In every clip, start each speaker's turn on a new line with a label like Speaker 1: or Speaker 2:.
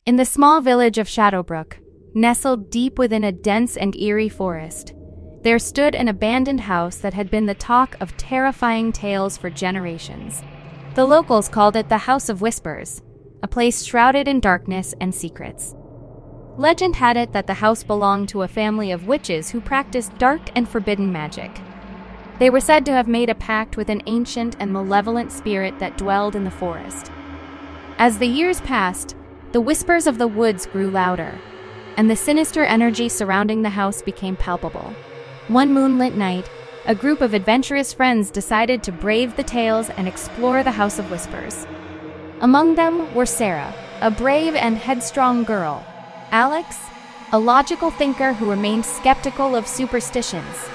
Speaker 1: In the small village of Shadowbrook, nestled deep within a dense and eerie forest, there stood an abandoned house that had been the talk of terrifying tales for generations. The locals called it the House of Whispers, a place shrouded in darkness and secrets. Legend had it that the house belonged to a family of witches who practiced dark and forbidden magic. They were said to have made a pact with an ancient and malevolent spirit that dwelled in the forest. As the years passed, the whispers of the woods grew louder, and the sinister energy surrounding the house became palpable. One moonlit night, a group of adventurous friends decided to brave the tales and explore the House of Whispers. Among them were Sarah, a brave and headstrong girl; Alex, a logical thinker who remained skeptical of superstitions;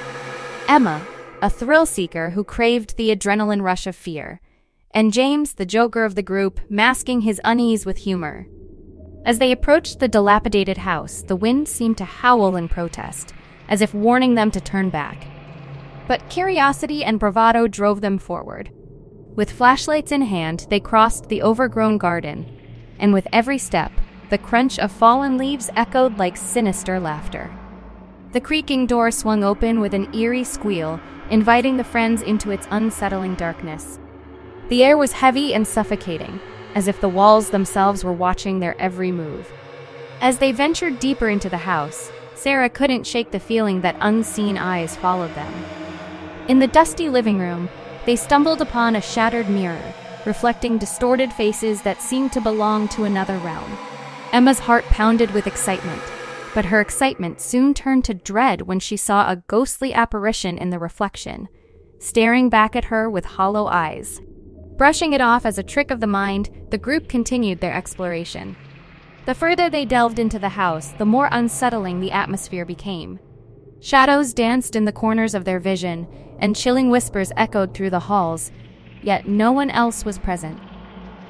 Speaker 1: Emma, a thrill-seeker who craved the adrenaline rush of fear; and James, the joker of the group, masking his unease with humor. As they approached the dilapidated house, the wind seemed to howl in protest, as if warning them to turn back. But curiosity and bravado drove them forward. With flashlights in hand, they crossed the overgrown garden, and with every step, the crunch of fallen leaves echoed like sinister laughter. The creaking door swung open with an eerie squeal, inviting the friends into its unsettling darkness. The air was heavy and suffocating, as if the walls themselves were watching their every move. As they ventured deeper into the house, Sarah couldn't shake the feeling that unseen eyes followed them. In the dusty living room, they stumbled upon a shattered mirror, reflecting distorted faces that seemed to belong to another realm. Emma's heart pounded with excitement, but her excitement soon turned to dread when she saw a ghostly apparition in the reflection, staring back at her with hollow eyes. Brushing it off as a trick of the mind, the group continued their exploration. The further they delved into the house, the more unsettling the atmosphere became. Shadows danced in the corners of their vision, and chilling whispers echoed through the halls, yet no one else was present.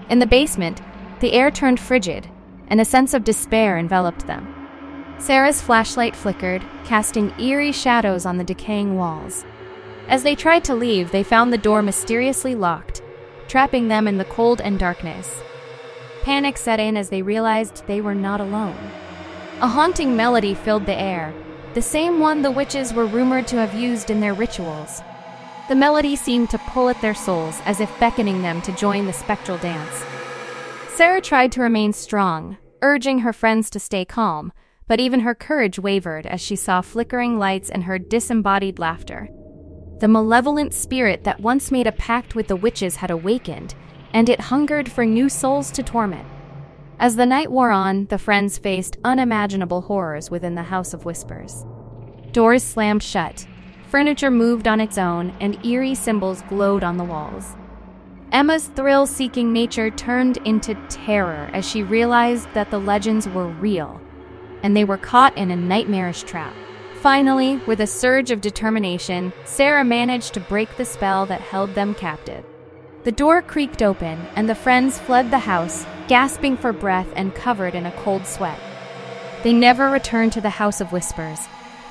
Speaker 1: In the basement, the air turned frigid, and a sense of despair enveloped them. Sarah's flashlight flickered, casting eerie shadows on the decaying walls. As they tried to leave, they found the door mysteriously locked, trapping them in the cold and darkness. Panic set in as they realized they were not alone. A haunting melody filled the air, the same one the witches were rumored to have used in their rituals. The melody seemed to pull at their souls, as if beckoning them to join the spectral dance. Sarah tried to remain strong, urging her friends to stay calm, but even her courage wavered as she saw flickering lights and heard disembodied laughter. The malevolent spirit that once made a pact with the witches had awakened, and it hungered for new souls to torment. As the night wore on, the friends faced unimaginable horrors within the House of Whispers. Doors slammed shut, furniture moved on its own, and eerie symbols glowed on the walls. Emma's thrill-seeking nature turned into terror as she realized that the legends were real, and they were caught in a nightmarish trap. Finally, with a surge of determination, Sarah managed to break the spell that held them captive. The door creaked open, and the friends fled the house, gasping for breath and covered in a cold sweat. They never returned to the House of Whispers,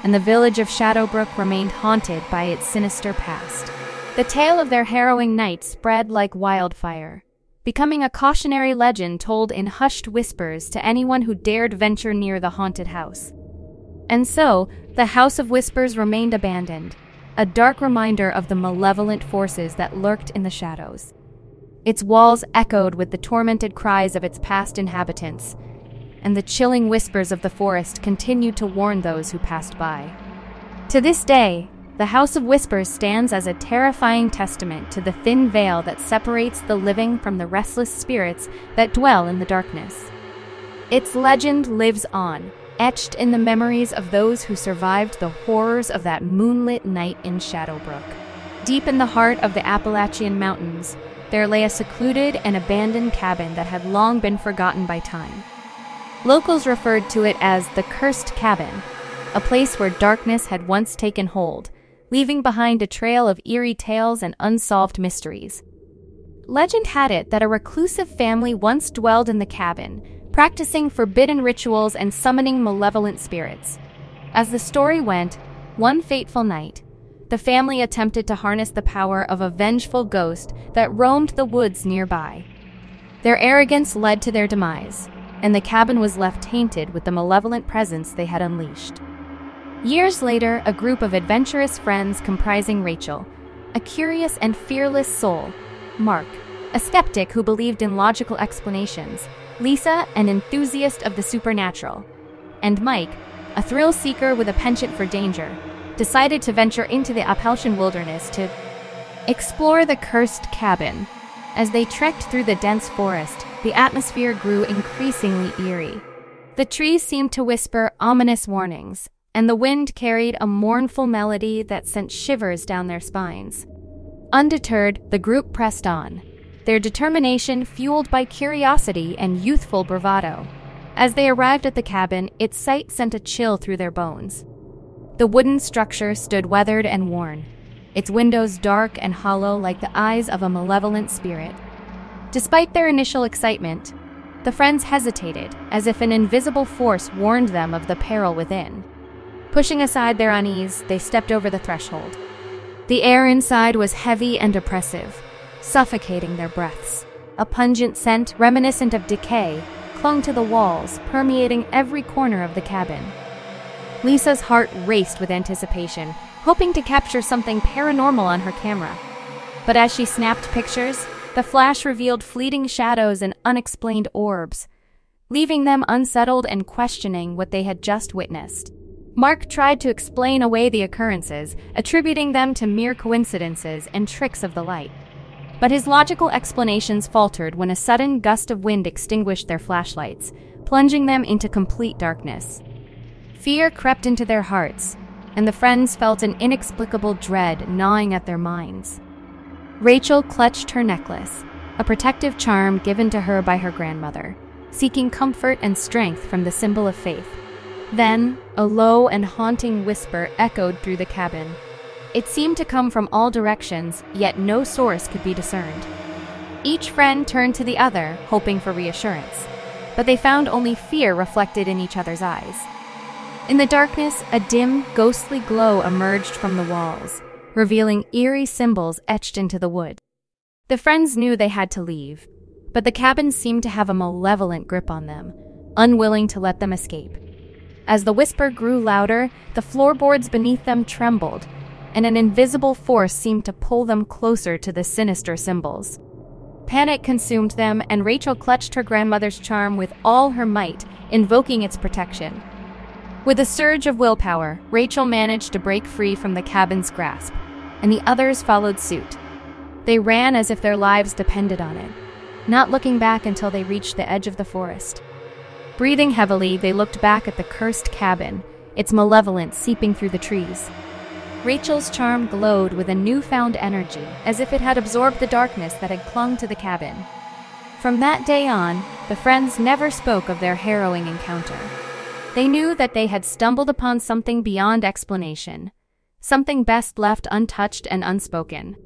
Speaker 1: and the village of Shadowbrook remained haunted by its sinister past. The tale of their harrowing night spread like wildfire, becoming a cautionary legend told in hushed whispers to anyone who dared venture near the haunted house. And so, the House of Whispers remained abandoned, a dark reminder of the malevolent forces that lurked in the shadows. Its walls echoed with the tormented cries of its past inhabitants, and the chilling whispers of the forest continued to warn those who passed by. To this day, the House of Whispers stands as a terrifying testament to the thin veil that separates the living from the restless spirits that dwell in the darkness. Its legend lives on, etched in the memories of those who survived the horrors of that moonlit night in Shadowbrook. Deep in the heart of the Appalachian Mountains, there lay a secluded and abandoned cabin that had long been forgotten by time. Locals referred to it as the Cursed Cabin, a place where darkness had once taken hold, leaving behind a trail of eerie tales and unsolved mysteries. Legend had it that a reclusive family once dwelled in the cabin, practicing forbidden rituals and summoning malevolent spirits. As the story went, one fateful night, the family attempted to harness the power of a vengeful ghost that roamed the woods nearby. Their arrogance led to their demise, and the cabin was left tainted with the malevolent presence they had unleashed. Years later, a group of adventurous friends comprising Rachel, a curious and fearless soul, Mark, a skeptic who believed in logical explanations, Lisa, an enthusiast of the supernatural, and Mike, a thrill-seeker with a penchant for danger, decided to venture into the Appalachian wilderness to explore the cursed cabin. As they trekked through the dense forest, the atmosphere grew increasingly eerie. The trees seemed to whisper ominous warnings, and the wind carried a mournful melody that sent shivers down their spines. Undeterred, the group pressed on, their determination fueled by curiosity and youthful bravado. As they arrived at the cabin, its sight sent a chill through their bones. The wooden structure stood weathered and worn, its windows dark and hollow like the eyes of a malevolent spirit. Despite their initial excitement, the friends hesitated, as if an invisible force warned them of the peril within. Pushing aside their unease, they stepped over the threshold. The air inside was heavy and oppressive, suffocating their breaths. A pungent scent, reminiscent of decay, clung to the walls, permeating every corner of the cabin. Lisa's heart raced with anticipation, hoping to capture something paranormal on her camera. But as she snapped pictures, the flash revealed fleeting shadows and unexplained orbs, leaving them unsettled and questioning what they had just witnessed. Mark tried to explain away the occurrences, attributing them to mere coincidences and tricks of the light. But his logical explanations faltered when a sudden gust of wind extinguished their flashlights, plunging them into complete darkness. Fear crept into their hearts, and the friends felt an inexplicable dread gnawing at their minds. Rachel clutched her necklace, a protective charm given to her by her grandmother, seeking comfort and strength from the symbol of faith. Then, a low and haunting whisper echoed through the cabin. It seemed to come from all directions, yet no source could be discerned. Each friend turned to the other, hoping for reassurance, but they found only fear reflected in each other's eyes. In the darkness, a dim, ghostly glow emerged from the walls, revealing eerie symbols etched into the wood. The friends knew they had to leave, but the cabin seemed to have a malevolent grip on them, unwilling to let them escape. As the whisper grew louder, the floorboards beneath them trembled, and an invisible force seemed to pull them closer to the sinister symbols. Panic consumed them, and Rachel clutched her grandmother's charm with all her might, invoking its protection. With a surge of willpower, Rachel managed to break free from the cabin's grasp, and the others followed suit. They ran as if their lives depended on it, not looking back until they reached the edge of the forest. Breathing heavily, they looked back at the cursed cabin, its malevolence seeping through the trees. Rachel's charm glowed with a newfound energy, as if it had absorbed the darkness that had clung to the cabin. From that day on, the friends never spoke of their harrowing encounter. They knew that they had stumbled upon something beyond explanation, something best left untouched and unspoken.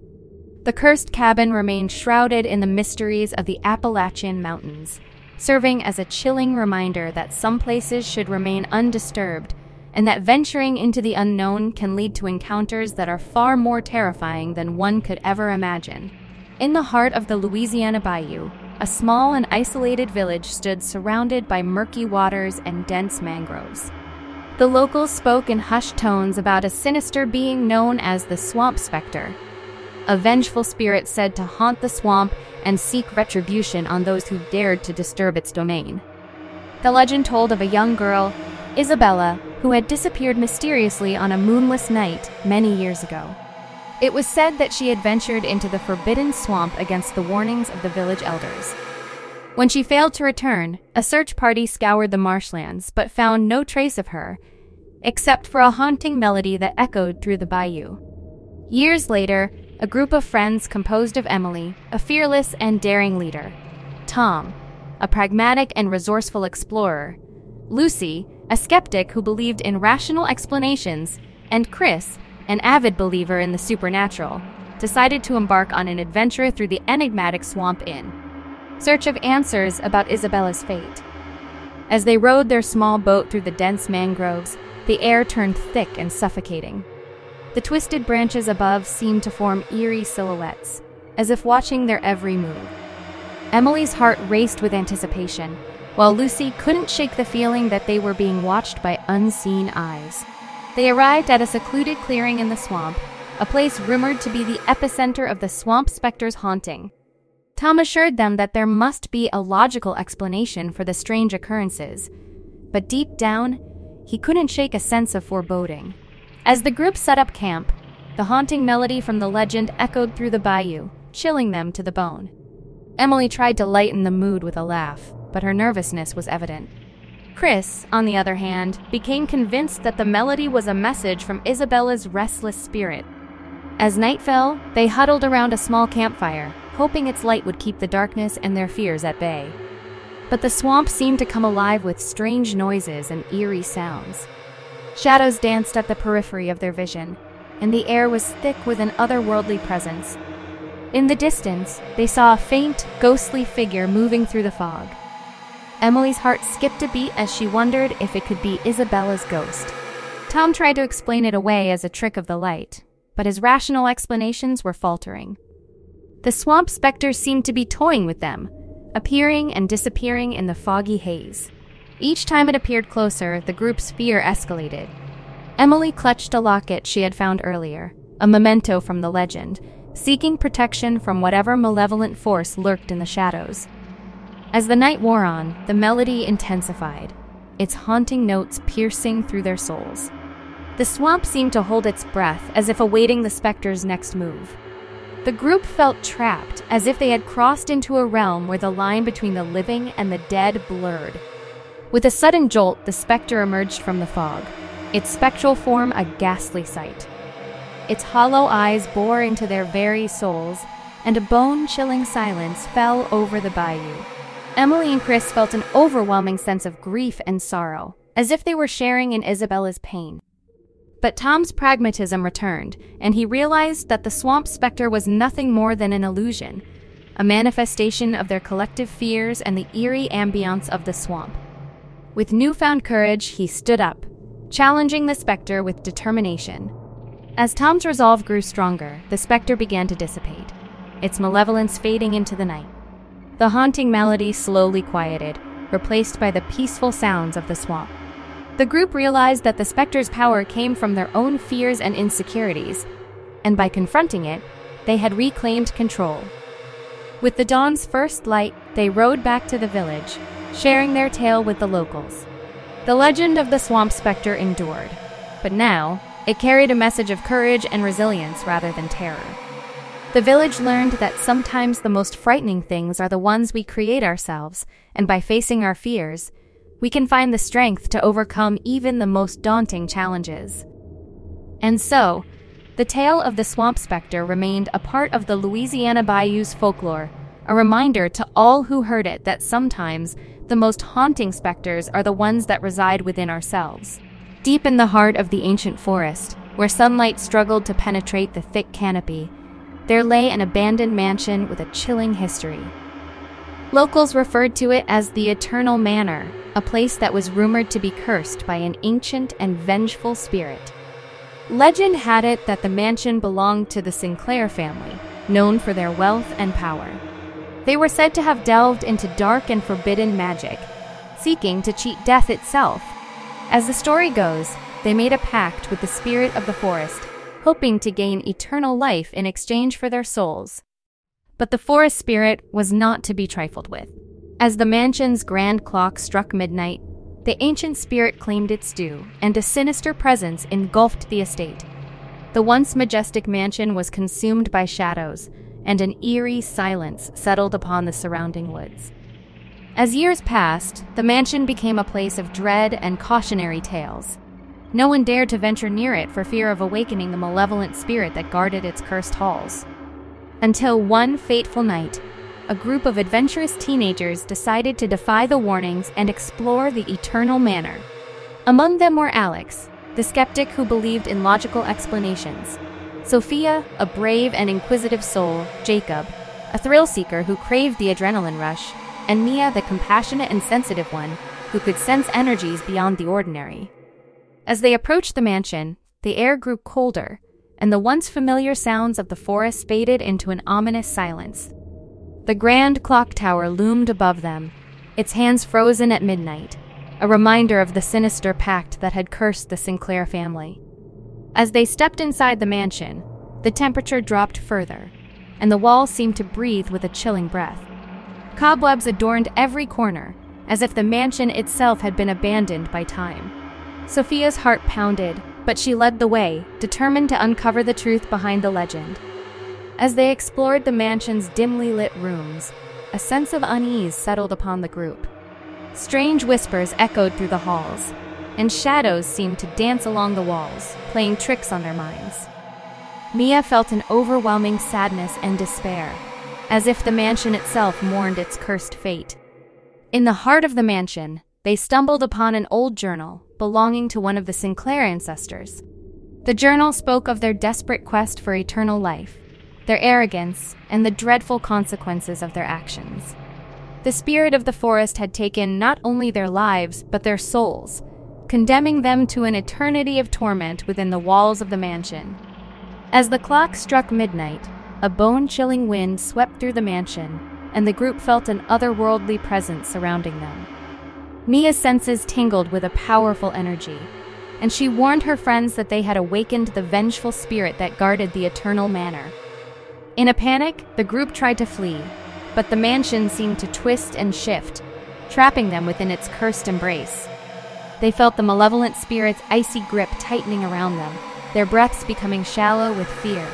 Speaker 1: The cursed cabin remained shrouded in the mysteries of the Appalachian Mountains, serving as a chilling reminder that some places should remain undisturbed, and that venturing into the unknown can lead to encounters that are far more terrifying than one could ever imagine. In the heart of the Louisiana Bayou, a small and isolated village stood surrounded by murky waters and dense mangroves. The locals spoke in hushed tones about a sinister being known as the Swamp Spectre, a vengeful spirit said to haunt the swamp and seek retribution on those who dared to disturb its domain. The legend told of a young girl, Isabella, who had disappeared mysteriously on a moonless night many years ago. It was said that she had ventured into the forbidden swamp against the warnings of the village elders. When she failed to return, a search party scoured the marshlands but found no trace of her, except for a haunting melody that echoed through the bayou. Years later, a group of friends composed of Emily, a fearless and daring leader, Tom, a pragmatic and resourceful explorer, Lucy, a skeptic who believed in rational explanations, and Chris, an avid believer in the supernatural, decided to embark on an adventure through the enigmatic swamp in search of answers about Isabella's fate. As they rowed their small boat through the dense mangroves, the air turned thick and suffocating. The twisted branches above seemed to form eerie silhouettes, as if watching their every move. Emily's heart raced with anticipation, while Lucy couldn't shake the feeling that they were being watched by unseen eyes. They arrived at a secluded clearing in the swamp, a place rumored to be the epicenter of the swamp specter's haunting. Tom assured them that there must be a logical explanation for the strange occurrences, but deep down, he couldn't shake a sense of foreboding. As the group set up camp, the haunting melody from the legend echoed through the bayou, chilling them to the bone. Emily tried to lighten the mood with a laugh, but her nervousness was evident. Chris, on the other hand, became convinced that the melody was a message from Isabella's restless spirit. As night fell, they huddled around a small campfire, hoping its light would keep the darkness and their fears at bay. But the swamp seemed to come alive with strange noises and eerie sounds. Shadows danced at the periphery of their vision, and the air was thick with an otherworldly presence. In the distance, they saw a faint, ghostly figure moving through the fog. Emily's heart skipped a beat as she wondered if it could be Isabella's ghost. Tom tried to explain it away as a trick of the light, but his rational explanations were faltering. The swamp specter seemed to be toying with them, appearing and disappearing in the foggy haze. Each time it appeared closer, the group's fear escalated. Emily clutched a locket she had found earlier, a memento from the legend, seeking protection from whatever malevolent force lurked in the shadows. As the night wore on, the melody intensified, its haunting notes piercing through their souls. The swamp seemed to hold its breath as if awaiting the specter's next move. The group felt trapped, as if they had crossed into a realm where the line between the living and the dead blurred. With a sudden jolt, the specter emerged from the fog, its spectral form a ghastly sight. Its hollow eyes bore into their very souls, and a bone-chilling silence fell over the bayou. Emily and Chris felt an overwhelming sense of grief and sorrow, as if they were sharing in Isabella's pain. But Tom's pragmatism returned, and he realized that the swamp specter was nothing more than an illusion, a manifestation of their collective fears and the eerie ambience of the swamp. With newfound courage, he stood up, challenging the specter with determination. As Tom's resolve grew stronger, the specter began to dissipate, its malevolence fading into the night. The haunting melody slowly quieted, replaced by the peaceful sounds of the swamp. The group realized that the specter's power came from their own fears and insecurities, and by confronting it, they had reclaimed control. With the dawn's first light, they rode back to the village, sharing their tale with the locals. The legend of the swamp specter endured, but now it carried a message of courage and resilience rather than terror. The village learned that sometimes the most frightening things are the ones we create ourselves, and by facing our fears, we can find the strength to overcome even the most daunting challenges. And so, the tale of the swamp specter remained a part of the Louisiana Bayou's folklore, a reminder to all who heard it that sometimes the most haunting specters are the ones that reside within ourselves. Deep in the heart of the ancient forest, where sunlight struggled to penetrate the thick canopy, there lay an abandoned mansion with a chilling history. Locals referred to it as the Eternal Manor, a place that was rumored to be cursed by an ancient and vengeful spirit. Legend had it that the mansion belonged to the Sinclair family, known for their wealth and power. They were said to have delved into dark and forbidden magic, seeking to cheat death itself. As the story goes, they made a pact with the spirit of the forest, hoping to gain eternal life in exchange for their souls. But the forest spirit was not to be trifled with. As the mansion's grand clock struck midnight, the ancient spirit claimed its due, and a sinister presence engulfed the estate. The once majestic mansion was consumed by shadows, and an eerie silence settled upon the surrounding woods. As years passed, the mansion became a place of dread and cautionary tales. No one dared to venture near it for fear of awakening the malevolent spirit that guarded its cursed halls. Until one fateful night, a group of adventurous teenagers decided to defy the warnings and explore the Eternal Manor. Among them were Alex, the skeptic who believed in logical explanations; Sophia, a brave and inquisitive soul; Jacob, a thrill-seeker who craved the adrenaline rush; and Mia, the compassionate and sensitive one, who could sense energies beyond the ordinary. As they approached the mansion, the air grew colder, and the once familiar sounds of the forest faded into an ominous silence. The grand clock tower loomed above them, its hands frozen at midnight, a reminder of the sinister pact that had cursed the Sinclair family. As they stepped inside the mansion, the temperature dropped further, and the walls seemed to breathe with a chilling breath. Cobwebs adorned every corner, as if the mansion itself had been abandoned by time. Sophia's heart pounded, but she led the way, determined to uncover the truth behind the legend. As they explored the mansion's dimly lit rooms, a sense of unease settled upon the group. Strange whispers echoed through the halls, and shadows seemed to dance along the walls, playing tricks on their minds. Mia felt an overwhelming sadness and despair, as if the mansion itself mourned its cursed fate. In the heart of the mansion, they stumbled upon an old journal belonging to one of the Sinclair ancestors. The journal spoke of their desperate quest for eternal life, their arrogance, and the dreadful consequences of their actions. The spirit of the forest had taken not only their lives, but their souls, condemning them to an eternity of torment within the walls of the mansion. As the clock struck midnight, a bone-chilling wind swept through the mansion, and the group felt an otherworldly presence surrounding them. Mia's senses tingled with a powerful energy, and she warned her friends that they had awakened the vengeful spirit that guarded the Eternal Manor. In a panic, the group tried to flee, but the mansion seemed to twist and shift, trapping them within its cursed embrace. They felt the malevolent spirit's icy grip tightening around them, their breaths becoming shallow with fear.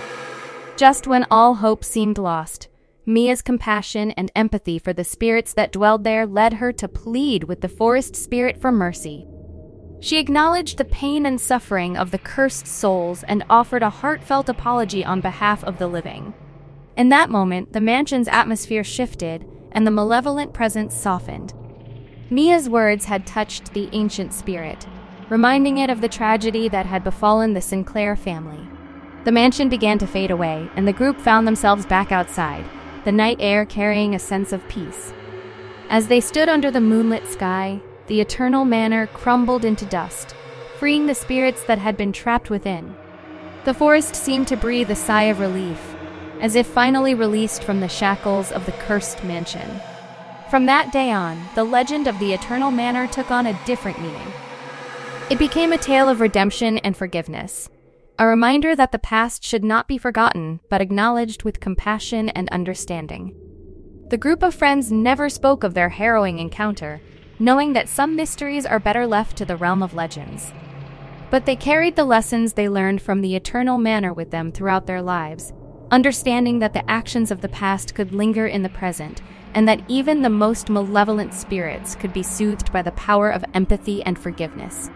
Speaker 1: Just when all hope seemed lost, Mia's compassion and empathy for the spirits that dwelled there led her to plead with the forest spirit for mercy. She acknowledged the pain and suffering of the cursed souls and offered a heartfelt apology on behalf of the living. In that moment, the mansion's atmosphere shifted and the malevolent presence softened. Mia's words had touched the ancient spirit, reminding it of the tragedy that had befallen the Sinclair family. The mansion began to fade away, and the group found themselves back outside, the night air carrying a sense of peace. As they stood under the moonlit sky, the Eternal Manor crumbled into dust, freeing the spirits that had been trapped within. The forest seemed to breathe a sigh of relief, as if finally released from the shackles of the cursed mansion. From that day on, the legend of the Eternal Manor took on a different meaning. It became a tale of redemption and forgiveness, a reminder that the past should not be forgotten, but acknowledged with compassion and understanding. The group of friends never spoke of their harrowing encounter, knowing that some mysteries are better left to the realm of legends. But they carried the lessons they learned from the Eternal Manor with them throughout their lives, understanding that the actions of the past could linger in the present, and that even the most malevolent spirits could be soothed by the power of empathy and forgiveness.